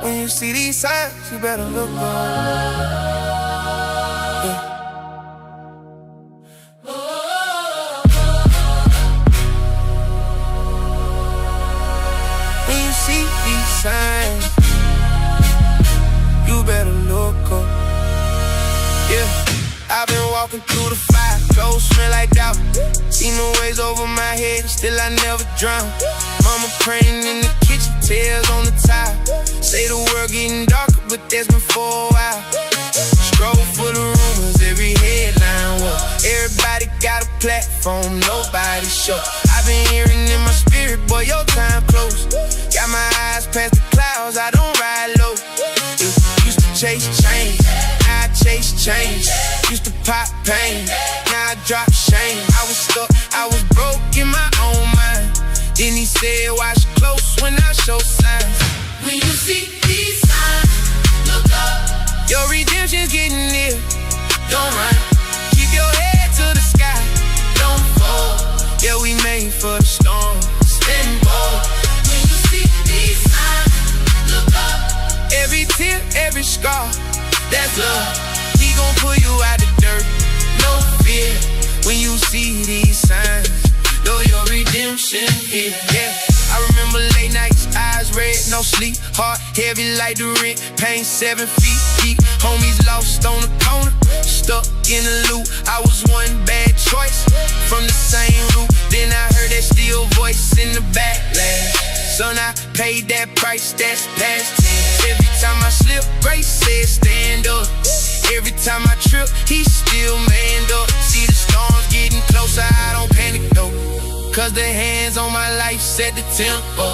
When you see these signs, you better look up. Yeah. When you see these signs, you better look up. Yeah, I've been walking through the fire, clothes smell like doubt. Seen the waves over my head, still I never drown. Mama praying in the kitchen, tears on the tile. Say the world getting darker, but that's been for a while. Scroll for the rumors, every headline was. Everybody got a platform, nobody show. I've been hearing in my spirit, boy, your time close. Got my eyes past the clouds, I don't ride low. Used to chase change, now I chase change. Used to pop pain, now I drop shame. I was stuck, I was broke in my own mind. Then he said, watch close when I show signs. When you see these signs, look up. Your redemption's getting near. Don't run, keep your head to the sky. Don't fall, yeah, we made for the storm. Stand bold. When you see these signs, look up. Every tear, every scar, that's love. He gon' pull you out the dirt, no fear. When you see these signs, know your redemption here. Yeah, I remember late nights, eyes red, no sleep. Heart heavy like the rent, pain 7 feet deep. Homies lost on the corner, stuck in the loop. I was one bad choice from the same root. Then I heard that still voice in the backlash. Son, I paid that price, that's past tense. Every time I slip, Grace said stand up. Every time I trip, he still manned up. See the storms getting closer, I don't panic though. Cause the hands on my life set the tempo.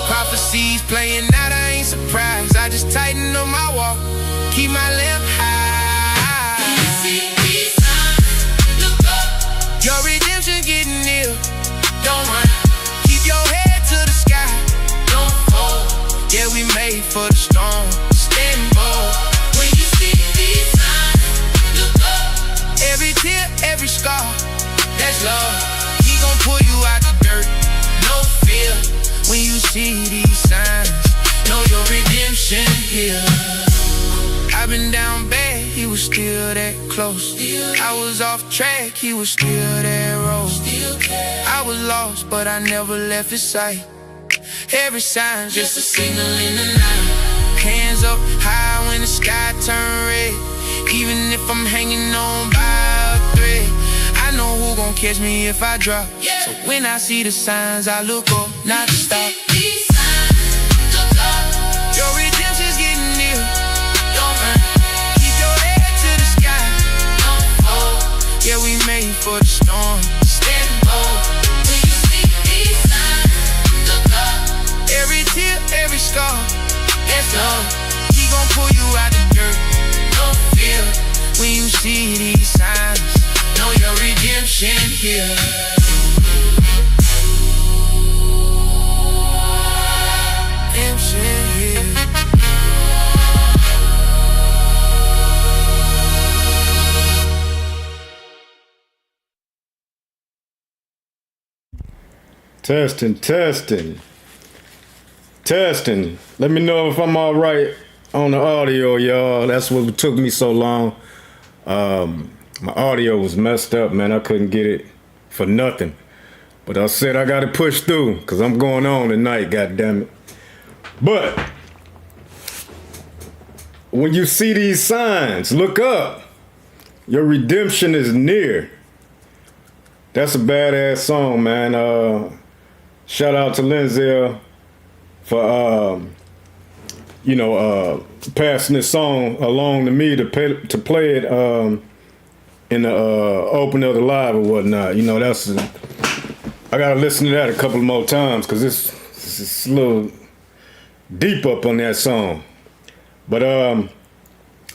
Prophecies playing out, I ain't surprised. I just tighten up my walk, keep my lamp high. When you see these signs, look up. Your redemption getting near. Don't run, keep your head to the sky. Don't fall, yeah, we made for the storm. Stand bold. When you see these signs, look up. Every tear, every scar, that's love. He gon' pull you out the dirt, no fear. When you see these signs, know your redemption here. I've been down bad, he was still that close. I was off track, he was still that road. I was lost, but I never left his sight. Every sign's just a signal in the night. Hands up high when the sky turn red. Even if I'm hanging on by a thread, I know who gon' catch me if I drop. So when I see the signs, I look up, not to stop. These signs, look up. Your redemption's getting near. Don't run, keep your head to the sky. Don't fall, yeah, we made for the storm. Stand bold. when you see these signs, look up. Every tear, every scar, that's love. He gon' pull you out the dirt, no fear. When you see these signs, know your redemption here. Redemption here. Testing. Let me know if I'm all right on the audio, y'all. That's what took me so long. My audio was messed up, man. I couldn't get it for nothing. But I said I got to push through because I'm going on tonight, goddammit. But when you see these signs, look up. Your redemption is near. That's a badass song, man. Shout out to Lindsay for passing this song along to me to play it in the open of the live or whatnot. You know, I gotta listen to that a couple more times because it's a little deep up on that song. But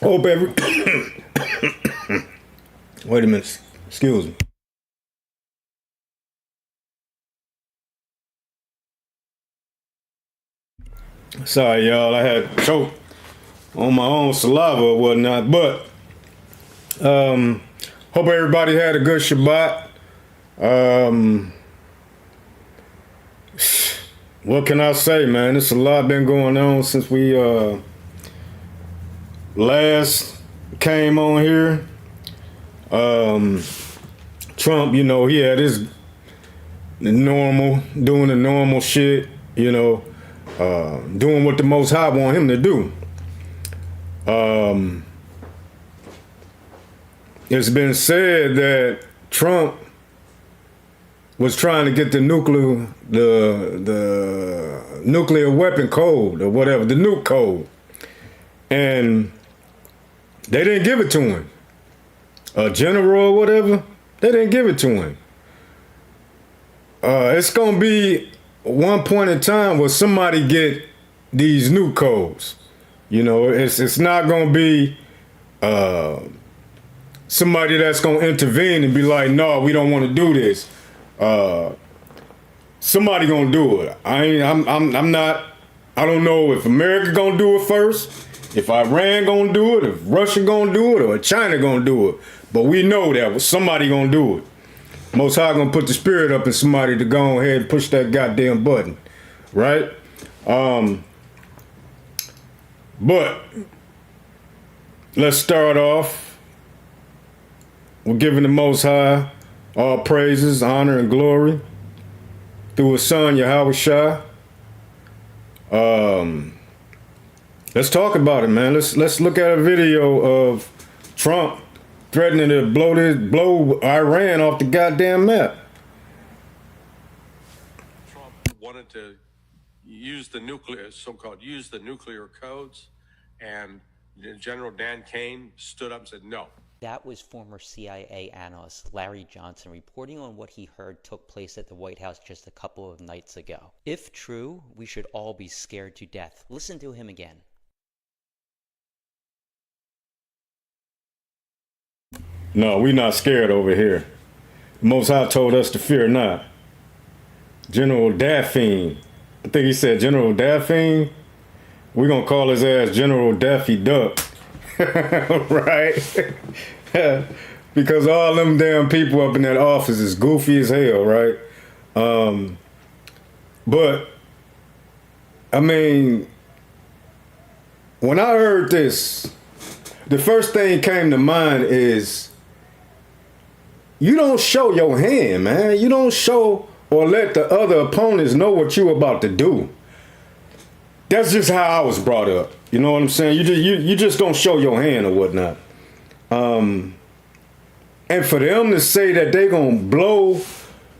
hope every wait a minute, excuse me. Sorry, y'all. I had choked on my own saliva or whatnot. But hope everybody had a good Shabbat. What can I say, man? It's a lot been going on since we last came on here. Trump, you know, he had his doing the normal shit, you know, doing what the Most High want him to do. It's been said that Trump was trying to get the nuclear weapon code or whatever, the nuke code, and they didn't give it to him. A general or whatever, they didn't give it to him. It's gonna be one point in time where somebody get these nuke codes. You know, it's not gonna be somebody that's gonna intervene and be like, no, we don't want to do this. Somebody gonna do it. I'm not. I don't know if America gonna do it first, if Iran gonna do it, if Russia gonna do it, or China gonna do it. But we know that somebody gonna do it. Most High gonna put the spirit up in somebody to go ahead and push that goddamn button, right? But let's start off. We're giving the Most High all praises, honor, and glory through His Son Yahweh Shai. Let's talk about it, man. Let's look at a video of Trump threatening to blow Iran off the goddamn map. Trump wanted to use the nuclear codes, and General Dan Kane stood up and said no. That was former CIA analyst Larry Johnson reporting on what he heard took place at the White House just a couple of nights ago. If true, we should all be scared to death. Listen to him again. No, we not scared over here. Most High told us to fear not. General Daphne, I think he said General Daphne. We're going to call his ass General Daffy Duck. Right? Because all them damn people up in that office is goofy as hell, right? But, I mean, when I heard this, the first thing came to mind is, you don't show your hand, man. You don't show or let the other opponents know what you about to do. That's just how I was brought up. You know what I'm saying? You just don't show your hand or whatnot. And for them to say that they gonna blow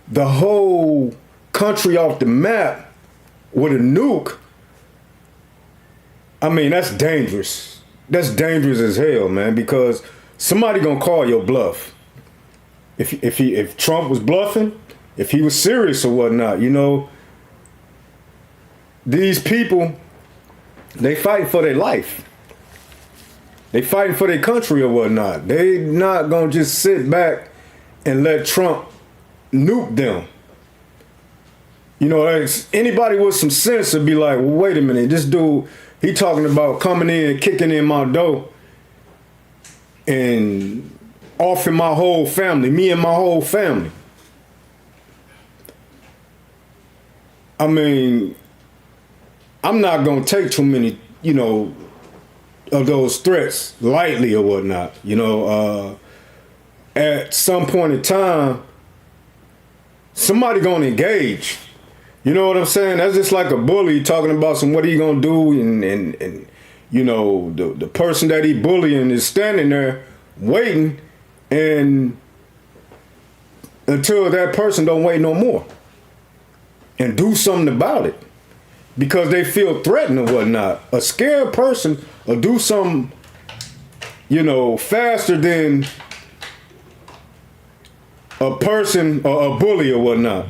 the whole country off the map with a nuke, I mean, that's dangerous. That's dangerous as hell, man, because somebody gonna call your bluff. If Trump was bluffing, if he was serious or whatnot, you know, these people, they fighting for their life. They fighting for their country or whatnot. They not gonna just sit back and let Trump nuke them. You know, anybody with some sense would be like, well, wait a minute, this dude, he talking about coming in, kicking in my door, and offing my whole family, me and my whole family. I mean, I'm not gonna take too many, you know, of those threats lightly or whatnot. You know, at some point in time, somebody gonna engage. You know what I'm saying? That's just like a bully talking about what he gonna do, and you know, the person that he bullying is standing there waiting, and until that person don't wait no more and do something about it because they feel threatened or whatnot. A scared person will do something, you know, faster than a person or a bully or whatnot.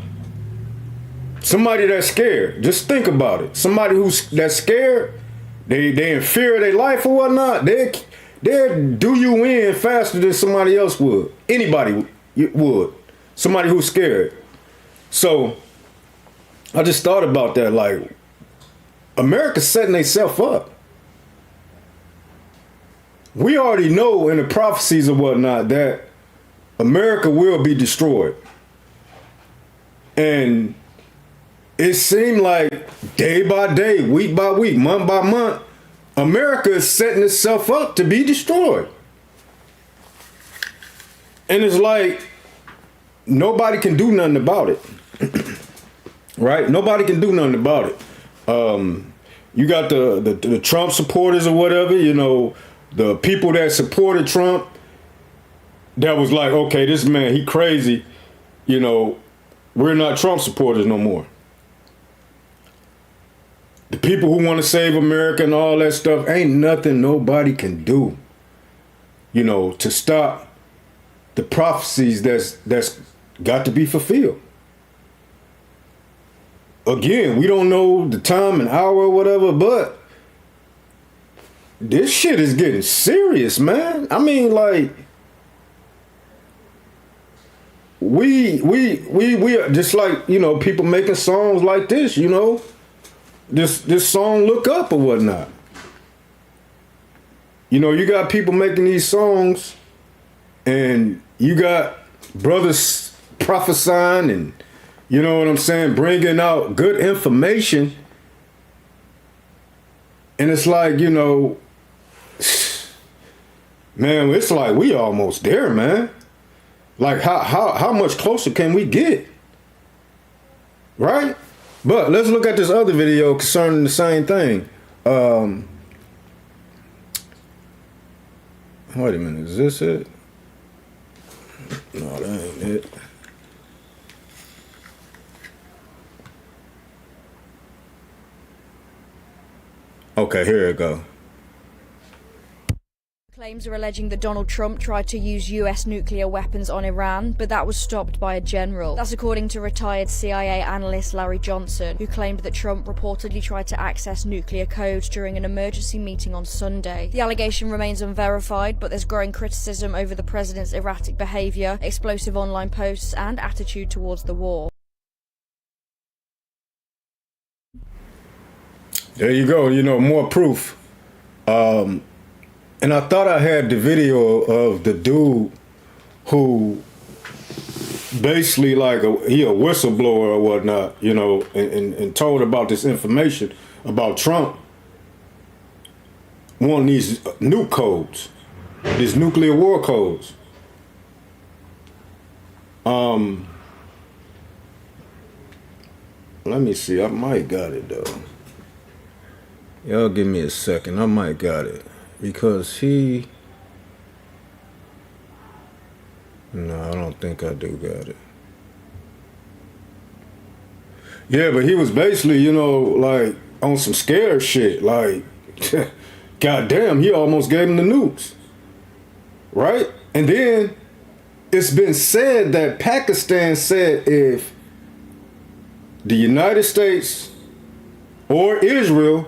Somebody that's scared, just think about it. Somebody that's scared, they in fear of their life or whatnot, they'll do you in faster than somebody else would. Anybody would. Somebody who's scared. So I just thought about that, like, America's setting themselves up. We already know in the prophecies or whatnot that America will be destroyed. And it seemed like day by day, week by week, month by month, America is setting itself up to be destroyed. And it's like nobody can do nothing about it. Right? Nobody can do nothing about it. You got the Trump supporters or whatever, you know, the people that supported Trump that was like, okay, this man, he crazy. You know, we're not Trump supporters no more. The people who want to save America and all that stuff, ain't nothing nobody can do, you know, to stop the prophecies that's got to be fulfilled. Again, we don't know the time and hour or whatever, but this shit is getting serious, man. I mean, like, we are just like, you know, people making songs like this, you know, this song Look Up or whatnot. You know, you got people making these songs and you got brothers prophesying and, you know what I'm saying, bringing out good information. And it's like, you know, man, it's like we almost there, man. Like how much closer can we get? Right? But let's look at this other video concerning the same thing. Wait a minute, is this it? No, that ain't it. Okay, here it go. Claims are alleging that Donald Trump tried to use US nuclear weapons on Iran, but that was stopped by a general. That's according to retired CIA analyst Larry Johnson, who claimed that Trump reportedly tried to access nuclear codes during an emergency meeting on Sunday. The allegation remains unverified, but there's growing criticism over the president's erratic behavior, explosive online posts, and attitude towards the war. There you go, you know, more proof. And I thought I had the video of the dude who basically like he a whistleblower or whatnot, you know, and told about this information about Trump wanting these nuke codes, these nuclear war codes. Let me see, I might got it though. Y'all give me a second, I might got it. Because no, I don't think I do got it. Yeah, but he was basically, you know, like on some scared shit. Like, goddamn, he almost gave him the nukes. Right? And then it's been said that Pakistan said if the United States or Israel,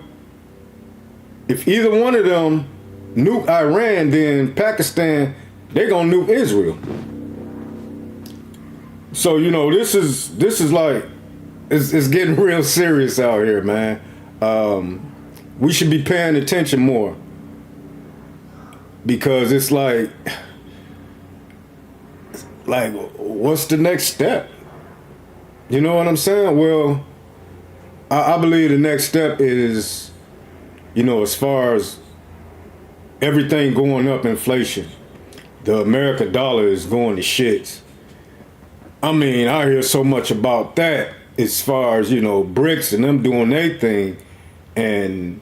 if either one of them nuke Iran, then Pakistan, they're gonna nuke Israel. So, you know, this is like, it's getting real serious out here, man. We should be paying attention more. Because it's like, what's the next step? You know what I'm saying? Well, I believe the next step is, you know, as far as everything going up, inflation, the American dollar is going to shits. I mean, I hear so much about that as far as, you know, BRICS and them doing their thing, and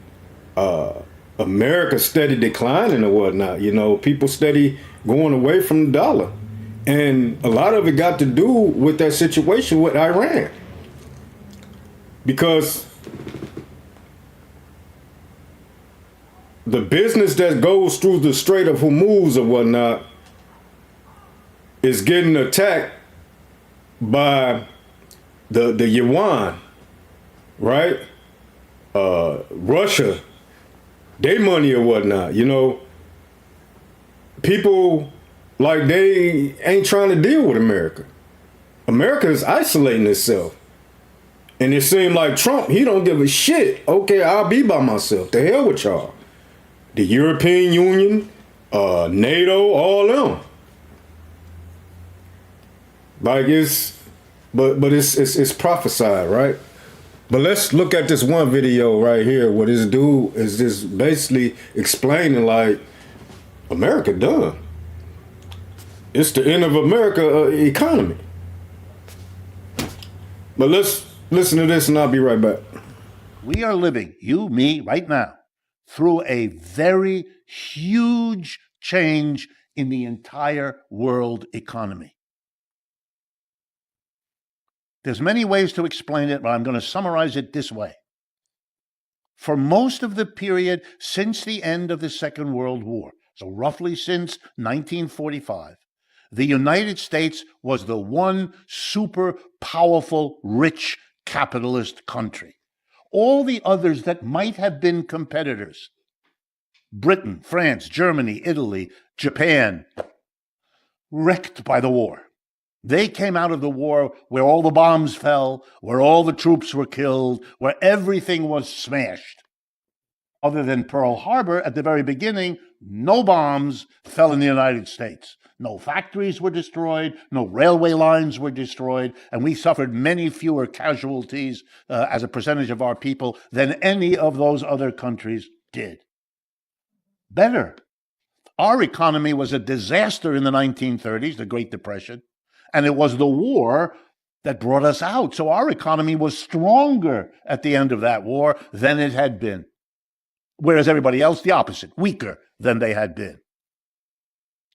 America steady declining or whatnot. You know, people steady going away from the dollar. And a lot of it got to do with that situation with Iran. Because the business that goes through the Strait of Hormuz or whatnot is getting attacked by the yuan, right? Russia, they money or whatnot, you know. People, like, they ain't trying to deal with America. America is isolating itself. And it seemed like Trump, he don't give a shit. Okay, I'll be by myself. The hell with y'all. The European Union, NATO, all them. Like, it's, but it's prophesied, right? But let's look at this one video right here where this dude is just basically explaining like America done. It's the end of America economy. But let's listen to this and I'll be right back. We are living, you, me, right now, through a very huge change in the entire world economy. There's many ways to explain it, but I'm going to summarize it this way. For most of the period since the end of the Second World War, so roughly since 1945, the United States was the one super powerful, rich capitalist country. All the others that might have been competitors, Britain, France, Germany, Italy, Japan, wrecked by the war. They came out of the war where all the bombs fell, where all the troops were killed, where everything was smashed. Other than Pearl Harbor at the very beginning, no bombs fell in the United States. No factories were destroyed, no railway lines were destroyed, and we suffered many fewer casualties as a percentage of our people than any of those other countries did. Better. Our economy was a disaster in the 1930s, the Great Depression, and it was the war that brought us out. So our economy was stronger at the end of that war than it had been. Whereas everybody else, the opposite, weaker than they had been.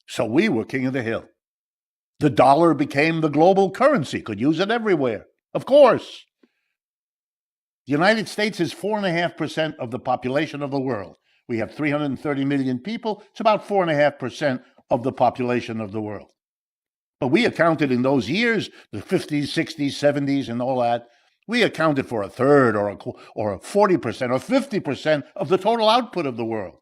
So we were king of the hill. The dollar became the global currency, could use it everywhere. Of course. The United States is 4.5% of the population of the world. We have 330 million people. It's about 4.5% of the population of the world. But we accounted in those years, the 50s, 60s, 70s, and all that, we accounted for a third or 40% or 50% of the total output of the world.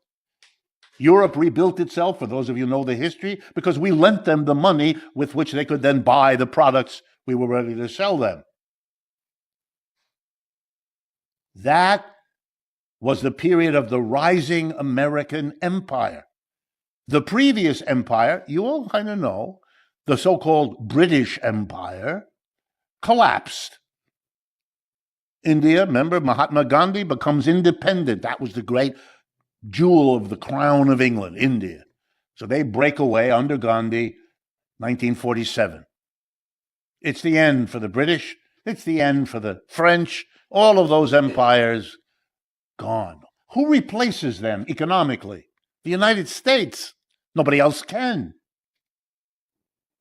Europe rebuilt itself, for those of you who know the history, because we lent them the money with which they could then buy the products we were ready to sell them. That was the period of the rising American empire. The previous empire, you all kind of know, the so-called British Empire, collapsed. India, remember, Mahatma Gandhi becomes independent. That was the great jewel of the crown of England, India. So they break away under Gandhi, 1947. It's the end for the British. It's the end for the French. All of those empires gone. Who replaces them economically? The United States. Nobody else can.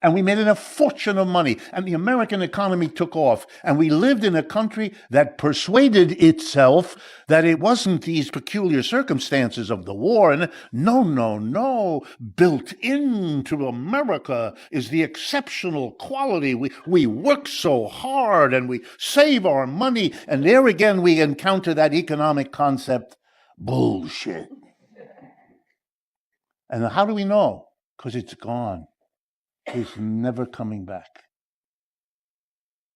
And we made a fortune of money, and the American economy took off, and we lived in a country that persuaded itself that it wasn't these peculiar circumstances of the war. And no, built into America is the exceptional quality. We work so hard, and we save our money, and there again we encounter that economic concept, bullshit. And how do we know? Because it's gone. It's never coming back.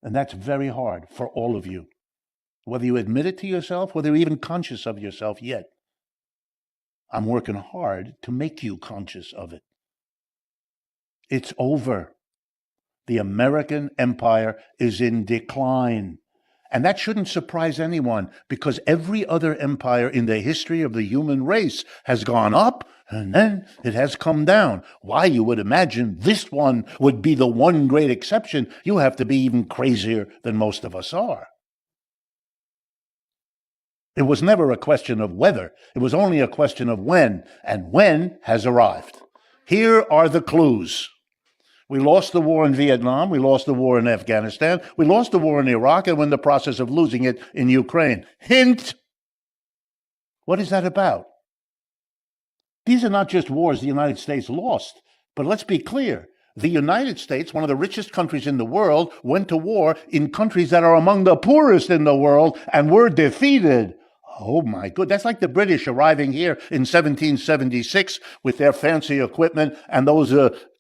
And that's very hard for all of you. Whether you admit it to yourself, whether you're even conscious of yourself yet. I'm working hard to make you conscious of it. It's over. The American empire is in decline. And that shouldn't surprise anyone, because every other empire in the history of the human race has gone up and then it has come down. Why you would imagine this one would be the one great exception? You have to be even crazier than most of us are. It was never a question of whether. It was only a question of when, and when has arrived. Here are the clues. We lost the war in Vietnam, we lost the war in Afghanistan, we lost the war in Iraq, and we're in the process of losing it in Ukraine. Hint! What is that about? These are not just wars the United States lost, but let's be clear. The United States, one of the richest countries in the world, went to war in countries that are among the poorest in the world and were defeated. Oh my God, that's like the British arriving here in 1776 with their fancy equipment, and those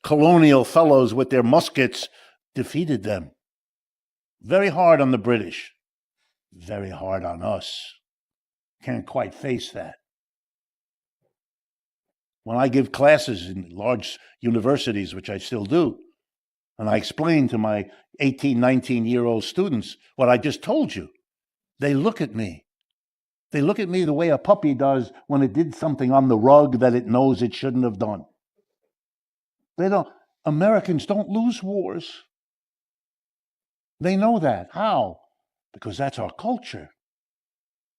colonial fellows with their muskets defeated them. Very hard on the British. Very hard on us. Can't quite face that. When I give classes in large universities, which I still do, and I explain to my 18, 19-year-old students what I just told you, They look at me. They look at me the way a puppy does when it did something on the rug that it knows it shouldn't have done. Americans don't lose wars. They know that. How? Because that's our culture.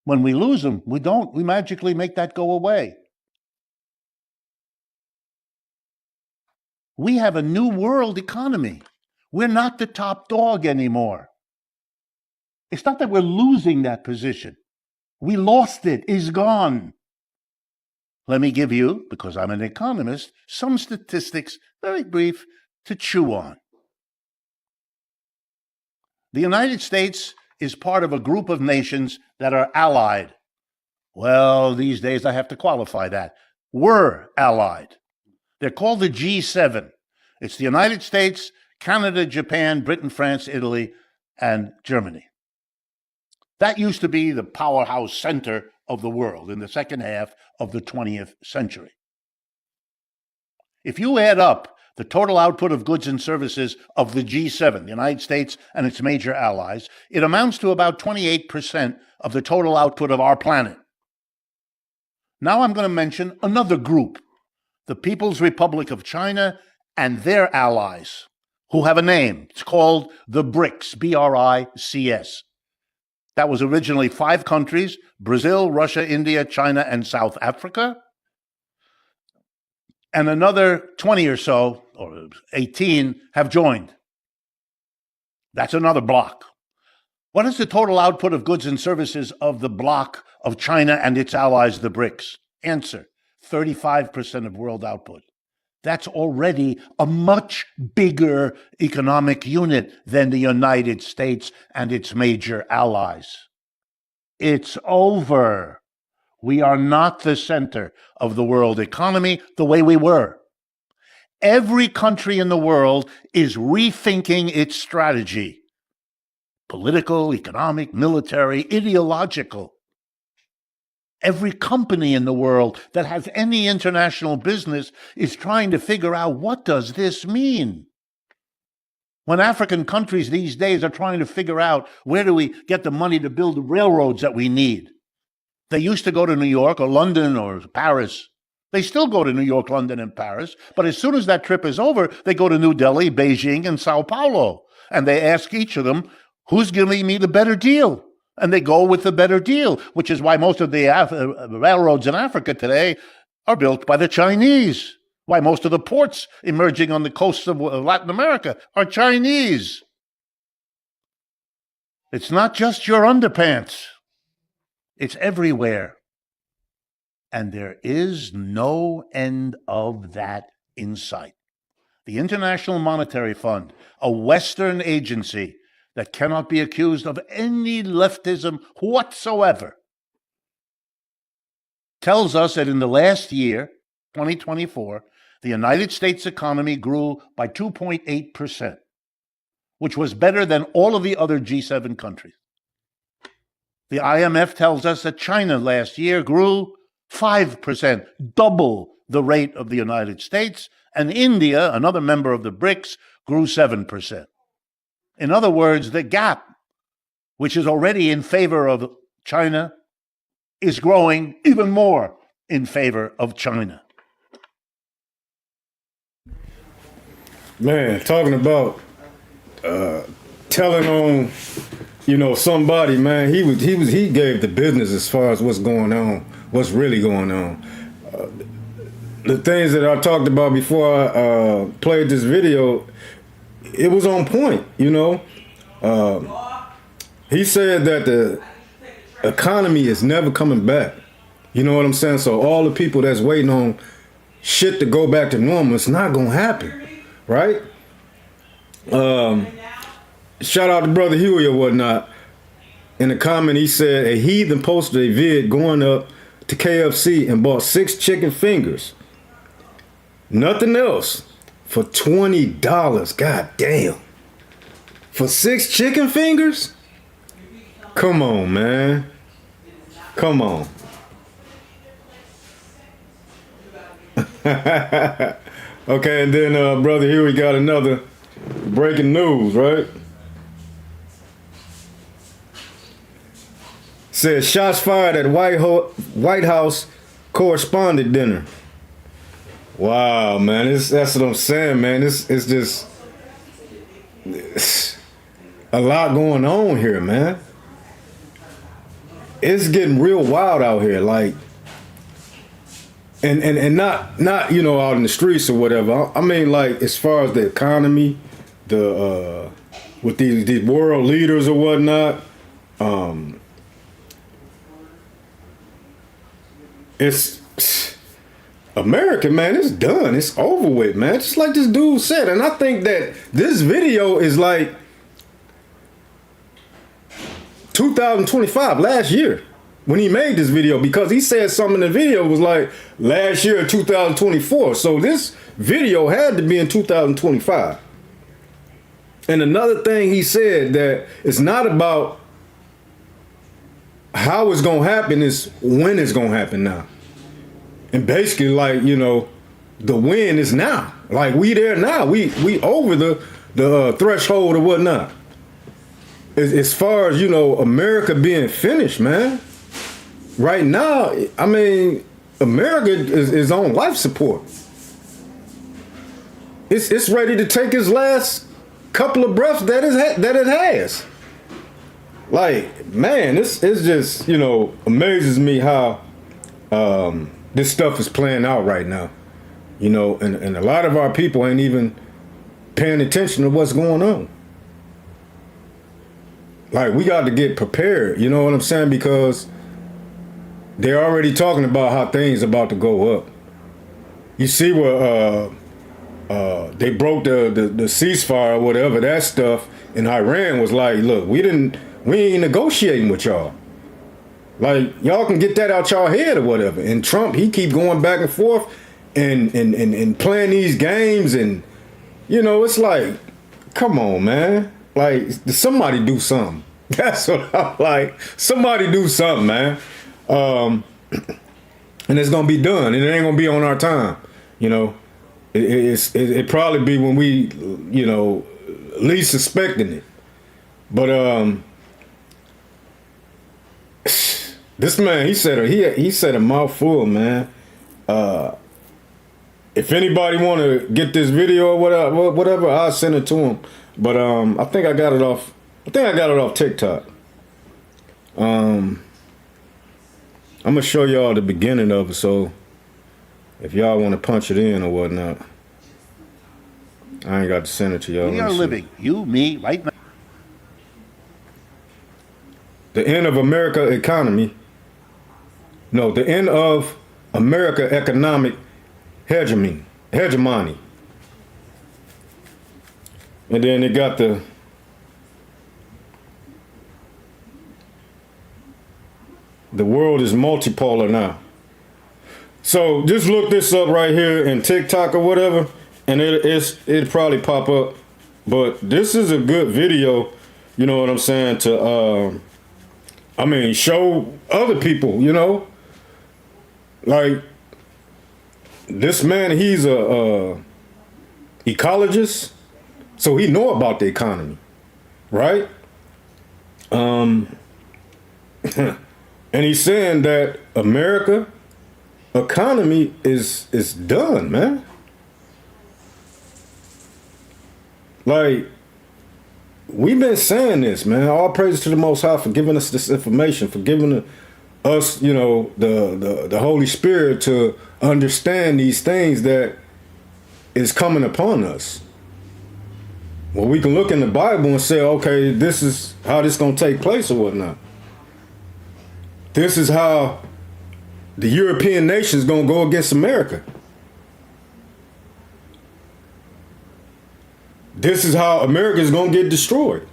When we lose them, we magically make that go away. We have a new world economy. We're not the top dog anymore. It's not that we're losing that position. We lost it. It's gone. Let me give you, because I'm an economist, some statistics, very brief, to chew on. The United States is part of a group of nations that are allied. Well, these days I have to qualify that. We're allied. They're called the G7. It's the United States, Canada, Japan, Britain, France, Italy, and Germany. That used to be the powerhouse center of the world in the second half of the 20th century. If you add up the total output of goods and services of the G7, the United States and its major allies, it amounts to about 28% of the total output of our planet. Now I'm going to mention another group, the People's Republic of China and their allies, who have a name. It's called the BRICS, B-R-I-C-S. That was originally 5 countries: Brazil, Russia, India, China, and South Africa. And another 20 or so, or 18, have joined. That's another block. What is the total output of goods and services of the block of China and its allies, the BRICS? Answer, 35% of world output. That's already a much bigger economic unit than the United States and its major allies. It's over. We are not the center of the world economy the way we were. Every country in the world is rethinking its strategy. Political, economic, military, ideological. Every company in the world that has any international business is trying to figure out, what does this mean? When African countries these days are trying to figure out, where do we get the money to build the railroads that we need? They used to go to New York or London or Paris. They still go to New York, London, and Paris. But as soon as that trip is over, they go to New Delhi, Beijing, and Sao Paulo. And they ask each of them, who's giving me the better deal? And they go with the better deal, which is why most of the railroads in Africa today are built by the Chinese. Why most of the ports emerging on the coasts of Latin America are Chinese. It's not just your underpants. It's everywhere. And there is no end of that in sight. The International Monetary Fund, a Western agency that cannot be accused of any leftism whatsoever, tells us that in the last year, 2024, the United States economy grew by 2.8%, which was better than all of the other G7 countries. The IMF tells us that China last year grew 5%, double the rate of the United States, and India, another member of the BRICS, grew 7%. In other words, the gap, which is already in favor of China, is growing even more in favor of China. Man, talking about telling on, somebody, man, he gave the business as far as what's going on, what's really going on. The things that I talked about before I played this video, it was on point, He said that the economy is never coming back. You know what I'm saying? So all the people that's waiting on shit to go back to normal, it's not going to happen, right? Shout out to Brother Huey or whatnot. In a comment, he said, a heathen posted a vid going up to KFC and bought 6 chicken fingers. Nothing else. For $20. God damn. For 6 chicken fingers? Come on, man. Come on. Okay, and then Brother Huey got another breaking news, right? Says shots fired at White House correspondent dinner. Wow, man, that's what I'm saying, man. It's just a lot going on here, man. It's getting real wild out here, like, and not you know, out in the streets or whatever. I mean, like, as far as the economy, the with these world leaders or whatnot, it's America, man. It's done. It's over with, man. Just like this dude said, and I think that this video is like 2025, last year, when he made this video, because he said something in the video was like last year, 2024. So this video had to be in 2025. And another thing he said, that it's not about how it's gonna happen, is when it's gonna happen now. And basically, like, you know, the win is now. Like, we there now. We over the threshold or whatnot. As far as, you know, America being finished, man. Right now, I mean, America is on life support. It's ready to take its last couple of breaths that it has. Like, man, it's just, you know, amazes me how this stuff is playing out right now. You know, and a lot of our people ain't even paying attention to what's going on. Like, we got to get prepared, you know what I'm saying? Because they're already talking about how things about to go up. You see where they broke the ceasefire or whatever, that stuff, and Iran was like, look, we ain't negotiating with y'all. Like, y'all can get that out y'all head or whatever. And Trump, he keep going back and forth and playing these games, and, you know, it's like, come on, man. Like, somebody do something. That's what I'm like. Somebody do something, man. And it's gonna be done, and it ain't gonna be on our time. You know, it probably be when we, you know, least suspecting it. But this man, he said a mouthful, man. If anybody want to get this video or whatever, I'll send it to him. But I think I got it off. I think I got it off TikTok. I'm gonna show y'all the beginning of it, so if y'all want to punch it in or whatnot, I ain't got to send it to y'all. We are living, you, me, right now. The end of America economy. No, the end of America economic hegemony. And then it got the world is multipolar now. So just look this up right here in TikTok or whatever, and it'll probably pop up. But this is a good video, you know what I'm saying, to I mean, show other people, you know. Like, this man, he's a ecologist, so he know about the economy, right? And he's saying that America economy is done, man. Like, we've been saying this, man. All praise to the Most High for giving us this information, for giving us, you know, the Holy Spirit to understand these things that is coming upon us. Well, we can look in the Bible and say, okay, this is how this gonna take place or whatnot. This is how the European nations gonna go against America. This is how America is gonna get destroyed.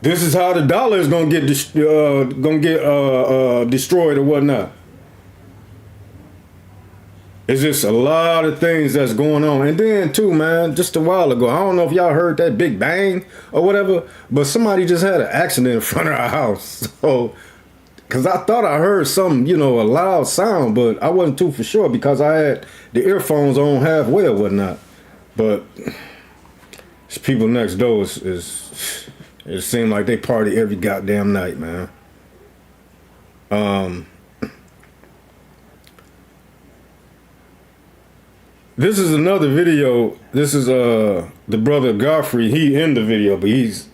This is how the dollar is gonna get destroyed or whatnot. It's just a lot of things that's going on. And then too, man, just a while ago, I don't know if y'all heard that big bang or whatever, but somebody just had an accident in front of our house. So, because I thought I heard some, you know, a loud sound, but I wasn't too for sure because I had the earphones on halfway or whatnot. But people next door it seemed like they party every goddamn night, man. This is another video. This is the brother Godfrey. He in the video, but he's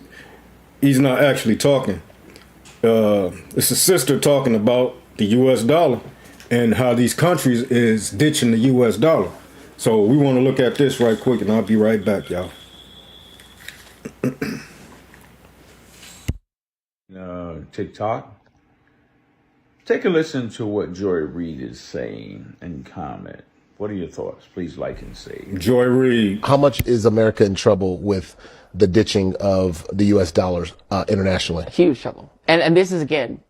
not actually talking. It's a sister talking about the U.S. dollar and how these countries is ditching the U.S. dollar. So we want to look at this right quick, and I'll be right back, y'all. TikTok. Take a listen to what Joy Reid is saying and comment. What are your thoughts? Please like and save. Joy Reid. How much is America in trouble with the ditching of the U.S. dollars internationally? Huge trouble. And this is, again,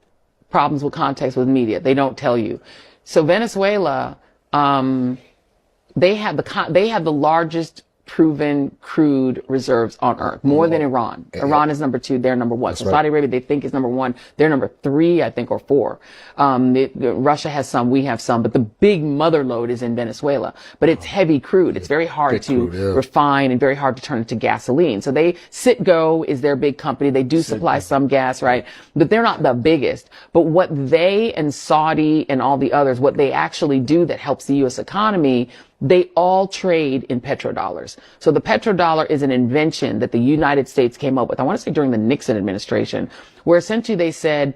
problems with context with media. They don't tell you. So Venezuela, they have the largest proven crude reserves on earth, more than Iran. Iran is number 2, they're number 1. That's so right. Saudi Arabia, they think is number 1. They're number 3, I think, or 4. Russia has some, we have some, but the big mother lode is in Venezuela. But it's heavy crude. It's very hard to refine and very hard to turn into gasoline. So Citgo is their big company. They do supply some gas, right? But they're not the biggest. But what they and Saudi and all the others, what they actually do that helps the U.S. economy, they all trade in petrodollars. So the petrodollar is an invention that the United States came up with, I want to say during the Nixon administration, where essentially they said,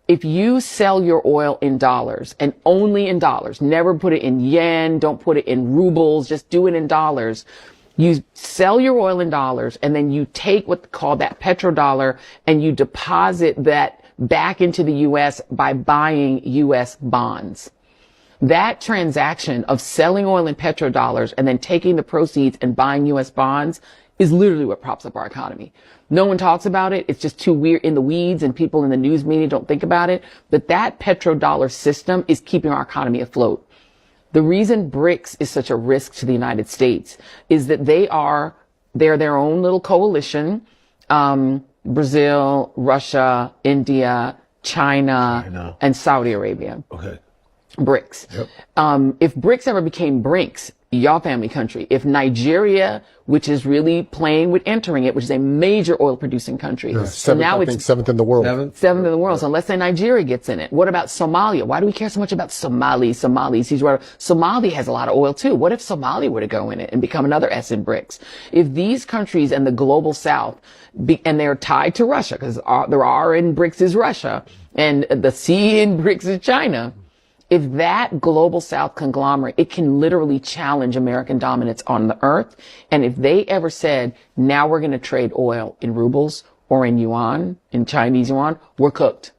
if you sell your oil in dollars and only in dollars, never put it in yen, don't put it in rubles, just do it in dollars. You sell your oil in dollars and then you take what's called that petrodollar and you deposit that back into the U.S. by buying U.S. bonds. That transaction of selling oil in petrodollars and then taking the proceeds and buying U.S. bonds is literally what props up our economy. No one talks about it. It's just too weird in the weeds and people in the news media don't think about it. But that petrodollar system is keeping our economy afloat. The reason BRICS is such a risk to the United States is that they're their own little coalition. Brazil, Russia, India, China, and Saudi Arabia. Okay. BRICS. Yep. If BRICS ever became BRICS, y'all family country, if Nigeria, which is really playing with entering it, which is a major oil producing country. Yeah, so now it's 7th in the world. Seventh in the world. So let's say Nigeria gets in it. What about Somalia? Why do we care so much about Somalis? Somalia has a lot of oil too. What if Somalia were to go in it and become another S in BRICS? If these countries and the global south, and they're tied to Russia, because there are in BRICS is Russia, and the C in BRICS is China. If that global south conglomerate, it can literally challenge American dominance on the earth. And if they ever said, now we're going to trade oil in rubles or in yuan, in Chinese yuan, we're cooked.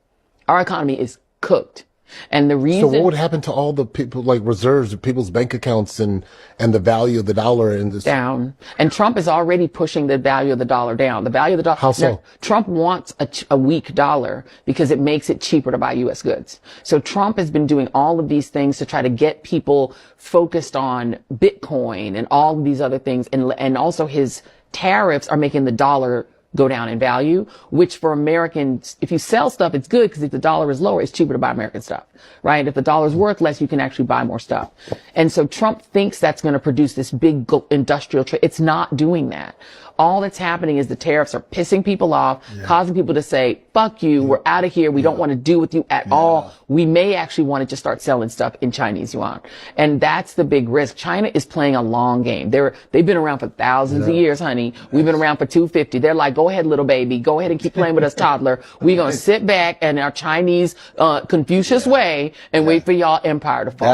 Our economy is cooked. And the reason. So what would happen to all the people, like reserves of people's bank accounts and the value of the dollar and this? Down. And Trump is already pushing the value of the dollar down. The value of the dollar. How so? Now, Trump wants a weak dollar because it makes it cheaper to buy U.S. goods. So Trump has been doing all of these things to try to get people focused on Bitcoin and all of these other things. And also his tariffs are making the dollar go down in value, which for Americans, if you sell stuff, it's good because if the dollar is lower, it's cheaper to buy American stuff, right? If the dollar's worth less, you can actually buy more stuff. And so Trump thinks that's going to produce this big industrial trade. It's not doing that. All that's happening is the tariffs are pissing people off, causing people to say, fuck you, we're out of here, we don't want to deal with you at all. We may actually want to just start selling stuff in Chinese yuan. And that's the big risk. China is playing a long game. They've been around for thousands of years, honey. We've been around for 250. They're like, go ahead, little baby, go ahead and keep playing with us, toddler. We're going to sit back in our Chinese, Confucius way and wait for y'all empire to fall.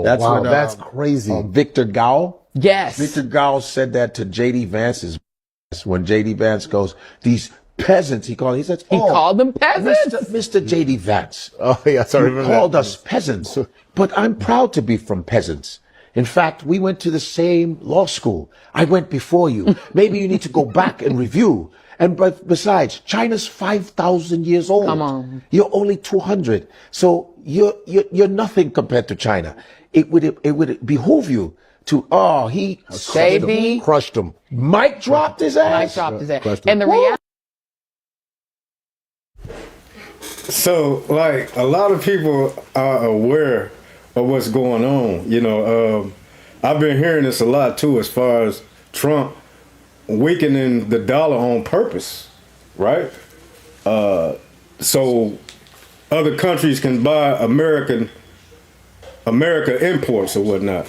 That's crazy. Victor Gao. Yes. Victor Gao said that to J.D. Vance's when J.D. Vance goes, these peasants, he called them peasants. Mr. J.D. Vance. Oh, yeah, sorry. You called us peasants, but I'm proud to be from peasants. In fact, we went to the same law school. I went before you. Maybe you need to go back and review. And besides, China's 5,000 years old. Come on. You're only 200. So you're nothing compared to China. It would behoove you to, he crushed him. Mike dropped his ass. And the reality. So, like, a lot of people are aware of what's going on. You know, I've been hearing this a lot too, as far as Trump weakening the dollar on purpose, right? So other countries can buy America imports or whatnot,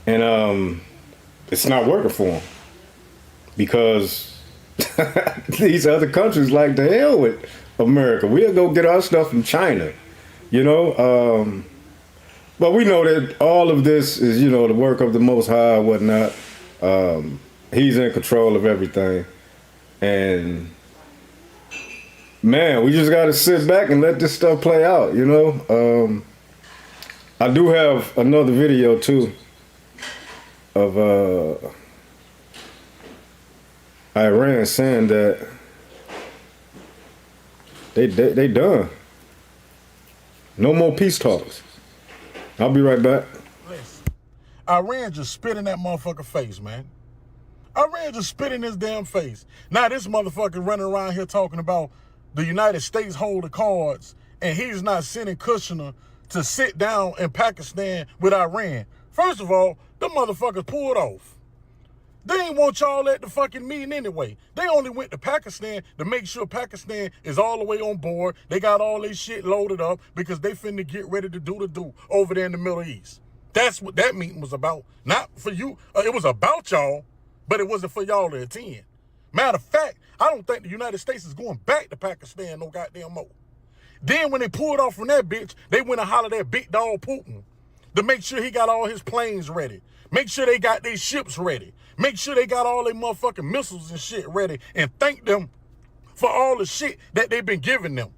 and it's not working for them because these other countries like the hell with America. We'll go get our stuff from China, you know. But we know that all of this is, you know, the work of the Most High or whatnot. He's in control of everything, and man, we just got to sit back and let this stuff play out, you know. I do have another video too of Iran saying that they done. No more peace talks. I'll be right back. Listen, Iran just spit in that motherfucker face, man. Iran just spit in his damn face. Now this motherfucker running around here talking about the United States hold the cards and he's not sending Kushner to sit down in Pakistan with Iran. First of all, the motherfuckers pulled off. They ain't want y'all at the fucking meeting anyway. They only went to Pakistan to make sure Pakistan is all the way on board. They got all this shit loaded up because they finna get ready to do over there in the Middle East. That's what that meeting was about. Not for you. It was about y'all, but it wasn't for y'all to attend. Matter of fact, I don't think the United States is going back to Pakistan no goddamn more. Then when they pulled off from that bitch, they went and hollered at big dog Putin to make sure he got all his planes ready. Make sure they got their ships ready. Make sure they got all their motherfucking missiles and shit ready, and thank them for all the shit that they've been giving them.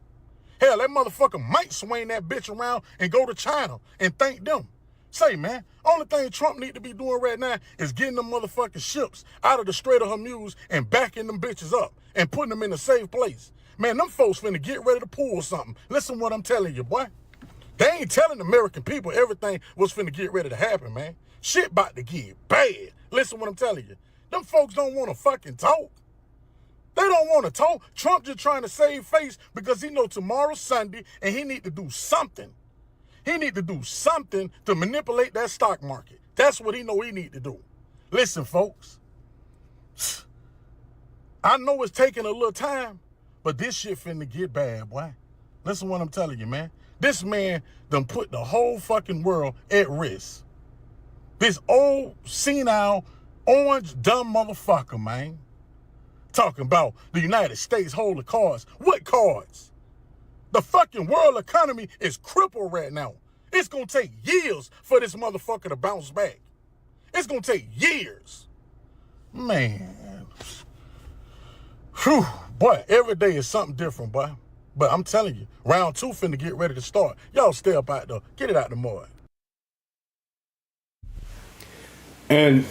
Hell, that motherfucker might swing that bitch around and go to China and thank them. Say, man, only thing Trump need to be doing right now is getting them motherfucking ships out of the Strait of Hormuz and backing them bitches up and putting them in a safe place. Man, them folks finna get ready to pull something. Listen what I'm telling you, boy. They ain't telling the American people everything was finna get ready to happen, man. Shit about to get bad. Listen what I'm telling you. Them folks don't want to fucking talk. They don't want to talk. Trump just trying to save face because he know tomorrow's Sunday and he need to do something. He need to do something to manipulate that stock market. That's what he know he need to do. Listen, folks. I know it's taking a little time, but this shit finna get bad, boy. Listen what I'm telling you, man. This man done put the whole fucking world at risk. This old, senile, orange, dumb motherfucker, man. Talking about the United States hold the cards. What cards? The fucking world economy is crippled right now. It's gonna take years for this motherfucker to bounce back. It's gonna take years. Man. Whew. Boy, every day is something different, boy. But I'm telling you, round 2 finna get ready to start. Y'all stay up out there. Get it out the mud. And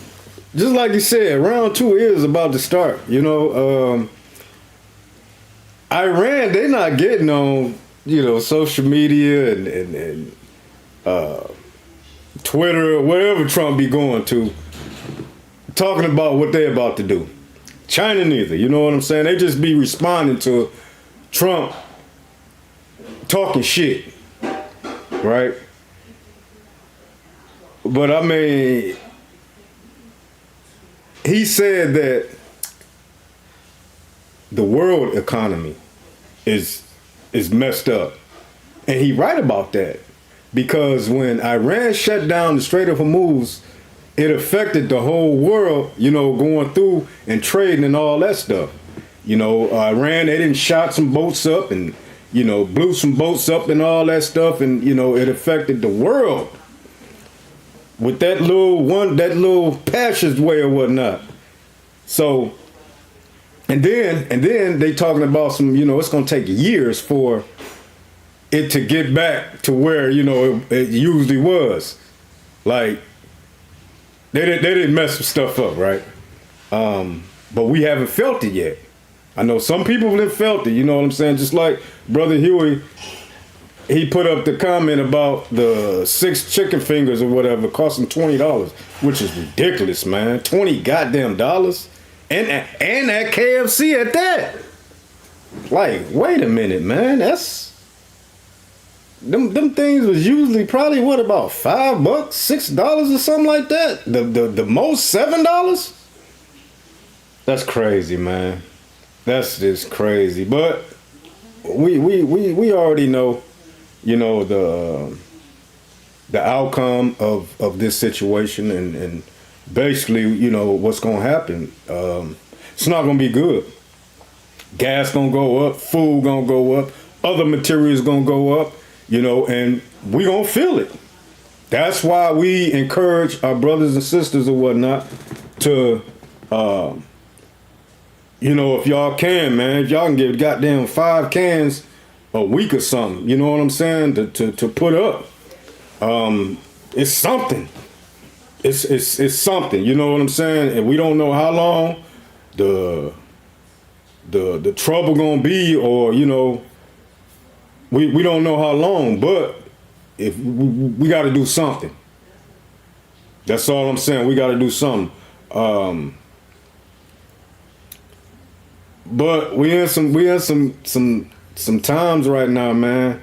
just like you said, round 2 is about to start. You know, Iran, they not getting on, you know, social media and Twitter or wherever Trump be going to, talking about what they about to do. China neither, you know what I'm saying? They just be responding to Trump talking shit, right? But I mean, he said that the world economy is messed up. And he right about that. Because when Iran shut down the Strait of Hormuz, it affected the whole world, you know, going through and trading and all that stuff. You know, Iran, they didn't shot some boats up and, you know, blew some boats up and all that stuff. And, you know, it affected the world with that little passageway or whatnot. So, and then they talking about some, you know, it's going to take years for it to get back to where, you know, it usually was. Like, they didn't mess some stuff up, right? But we haven't felt it yet. I know some people have felt it, you know what I'm saying? Just like Brother Huey, he put up the comment about the 6 chicken fingers or whatever costing $20, which is ridiculous, man. 20 goddamn dollars. And at KFC at that. Like, wait a minute, man. That's them things was usually probably what, about $5, $6 or something like that. The most $7. That's crazy, man. That's just crazy. But we already know you know, the outcome of this situation and basically, you know, what's gonna happen. It's not gonna be good. Gas gonna go up, food gonna go up, other materials gonna go up, you know, and we gonna feel it. That's why we encourage our brothers and sisters or whatnot to, you know, if y'all can, man, if y'all can get goddamn 5 cans a week or something, you know what I'm saying, to put up. It's something. It's something, you know what I'm saying? And we don't know how long the trouble gonna be, or, you know, we don't know how long, but if we got to do something. That's all I'm saying. We got to do something. But we in some times right now, man.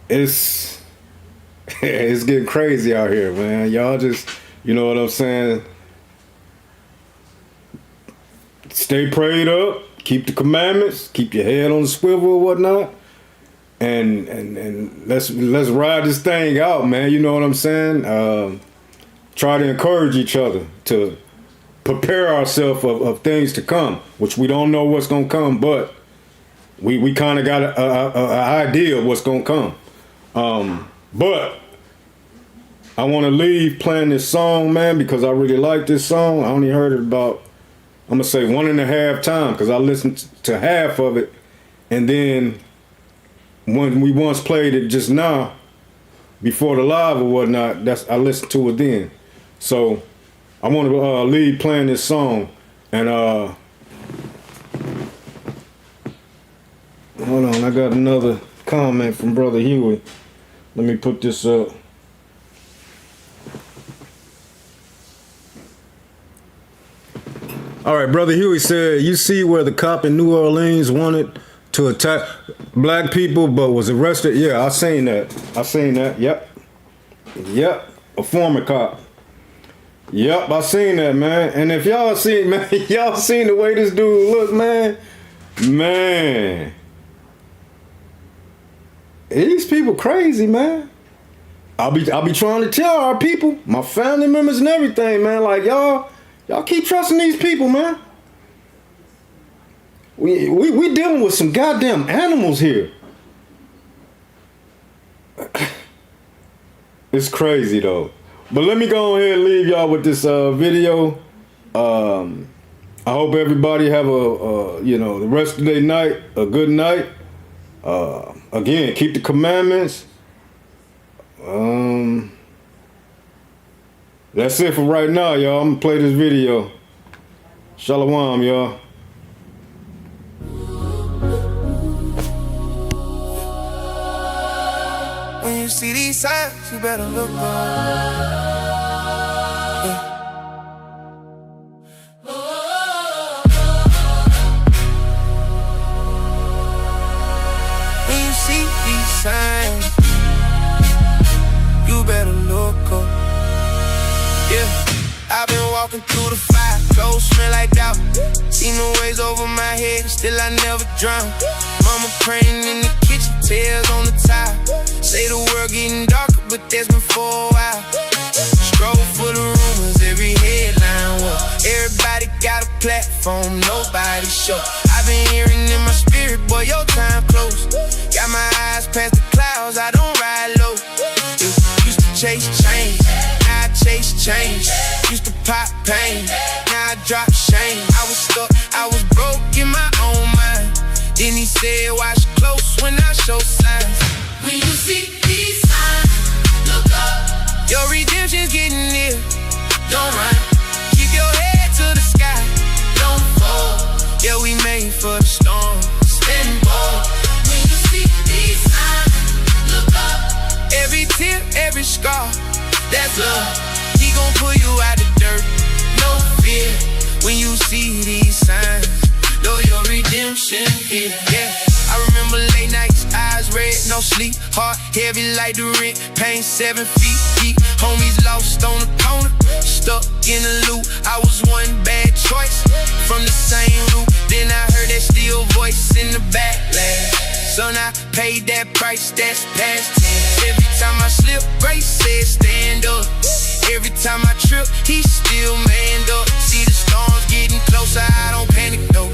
It's getting crazy out here, man. Y'all just, you know what I'm saying? Stay prayed up, keep the commandments, keep your head on the swivel or whatnot, and let's ride this thing out, man. You know what I'm saying? Try to encourage each other to prepare ourselves of things to come, which we don't know what's gonna come, but we kind of got an idea of what's gonna come. But I want to leave playing this song, man, because I really like this song. I only heard it about, I'm gonna say 1.5 times, because I listened to half of it, and then when we once played it just now, before the live or whatnot, I listened to it then. So I want to leave playing this song, and hold on, I got another comment from Brother Huey. Let me put this up. All right, Brother Huey said, you see where the cop in New Orleans wanted to attack black people but was arrested? Yeah, I seen that. Yep. A former cop. Yep, I seen that, man. And if y'all seen, man, y'all seen the way this dude look, man. These people crazy, man. I'll be trying to tell our people, my family members and everything, man, like y'all keep trusting these people, man. We dealing with some goddamn animals here. It's crazy though. But let me go ahead and leave y'all with this video. I hope everybody have the rest of their night, a good night. Again, keep the commandments. That's it for right now, y'all. I'm gonna play this video. Shalom, y'all. When you see these signs, you better look up. Yeah. When you see these signs, you better look up. Yeah, I've been walking through the fire, clothes smell like doubt. Seen the waves over my head, still I never drown. Mama praying in the kitchen, tears on the tile. Say the world getting darker, but that's been for a while. Scroll for the rumors, every headline was. Everybody got a platform, nobody show. I've been hearing in my spirit, boy, your time close. Got my eyes past the clouds, I don't ride low. Used to chase change, now I chase change. Used to pop pain, now I drop shame. I was stuck, I was broke in my own mind. Then he said, watch close when I show signs. When you see these signs, look up. Your redemption's getting near. Don't run, keep your head to the sky. Don't fall, yeah, we made for the storm. Stand bold. When you see these signs, look up. Every tear, every scar, that's love. He gon' pull you out the dirt, no fear. When you see these signs, know your redemption here. Yeah, I remember late nights, eyes red, no sleep. Heart heavy like the rent, pain 7 feet deep. Homies lost on the corner, stuck in the loop. I was one bad choice from the same root. Then I heard that still voice in the backlash. Son, I paid that price, that's past tense. Every time I slip, Grace said stand up. Every time I trip, he still manned up. See the storms getting closer, I don't panic though.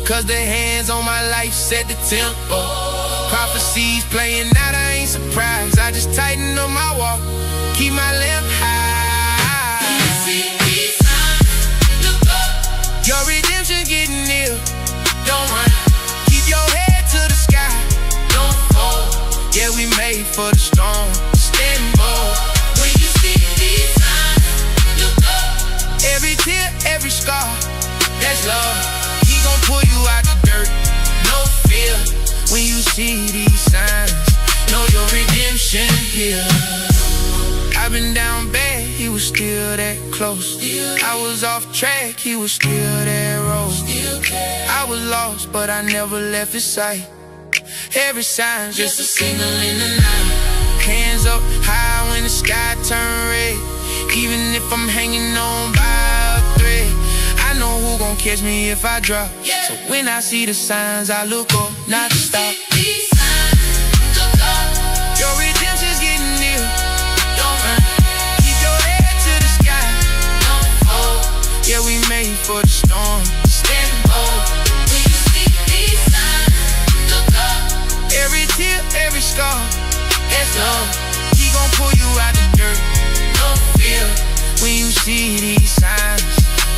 Cause the hands on my life set the tempo. Prophecies playing out, I ain't surprised. I just tighten up my walk, keep my lamp high. Look up. Your redemption getting near. Don't run. Keep your head to the sky. Don't fall. Yeah, we made for the storm. Stand bold. When you see these signs, look up. Every tear, every scar, that's love. He gon' pull you out the dirt. No fear. When you see these signs, know your redemption here. I've been down bad, he was still that close. I was off track, he was still that road. I was lost, but I never left his sight. Every sign's just a signal in the night. Hands up high when the sky turn red. Even if I'm hanging on by a thread, I know who gon' catch me if I drop. So when I see the signs, I look up, not to stop. These signs, look up. Your redemption's getting near. Don't run. Keep your head to the sky. Don't fall. Yeah, we made for the storm. Stand bold. When you see these signs, look up. Every tear, every scar, that's love. He gon' pull you out the dirt. No fear. When you see these signs,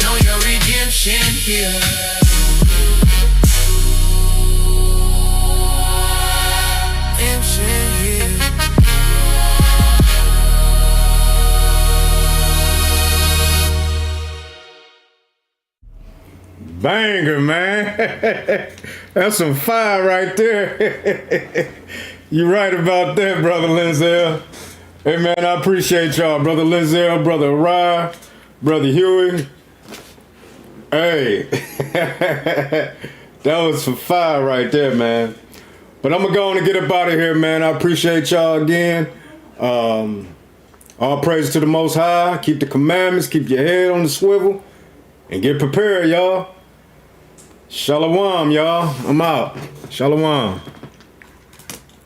know your redemption here. Redemption here. Banger, man. That's some fire right there. You right about that, Brother Linzel. Hey, man, I appreciate y'all. Brother Linzel, Brother Rye, Brother Huey. Hey. That was some fire right there, man. But I'm going to go on and get up out of here, man. I appreciate y'all again. All praise to the Most High. Keep the commandments. Keep your head on the swivel. And get prepared, y'all. Shalom, y'all. I'm out. Shalom.